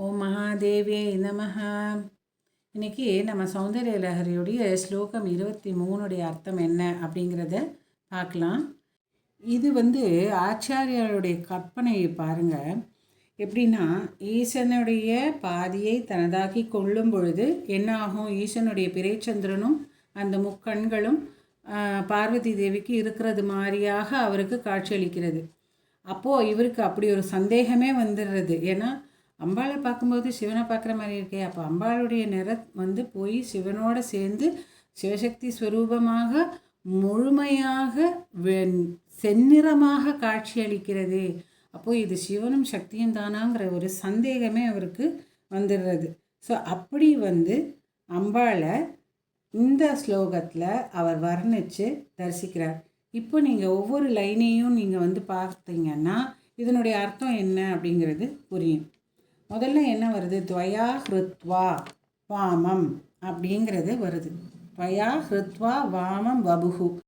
ஓம் மகாதேவியே நமஹ. இன்னைக்கு நம்ம சௌந்தர்ய லஹரியுடைய ஸ்லோகம் 23 அர்த்தம் என்ன அப்படிங்கிறத பார்க்கலாம். இது ஆச்சாரியாருடைய கற்பனையை பாருங்க. எப்படின்னா, ஈசனுடைய பாதியை தனதாக்கி கொள்ளும் பொழுது என்ன ஆகும்? ஈசனுடைய பிறைச்சந்திரனும் அந்த முக்கண்களும் பார்வதி தேவிக்கு இருக்கிறது மாதிரியாக அவருக்கு காட்சியளிக்கிறது. அப்போது இவருக்கு அப்படி ஒரு சந்தேகமே வந்துடுறது. ஏன்னா அம்பாளை பார்க்கும்போது சிவனை பார்க்குற மாதிரி இருக்கே, அப்போ அம்பாளுடைய நிறம் போய் சிவனோடு சேர்ந்து சிவசக்தி ஸ்வரூபமாக முழுமையாக செந்நிறமாக காட்சியளிக்கிறது. அப்போது இது சிவனும் சக்தியும் தானாங்கிற ஒரு சந்தேகமே அவருக்கு வந்துடுறது. ஸோ அப்படி அம்பாளை இந்த ஸ்லோகத்தில் அவர் வர்ணித்து தரிசிக்கிறார். இப்போ நீங்கள் ஒவ்வொரு லைனையும் நீங்கள் பார்த்தீங்கன்னா இதனுடைய அர்த்தம் என்ன அப்படிங்கிறது புரியும். முதல்ல என்ன வருது? துவயா ஹிருத்வா வாமம் அப்படிங்கிறது வருது. துவயா ஹிருத்வா வாமம் வபுகு.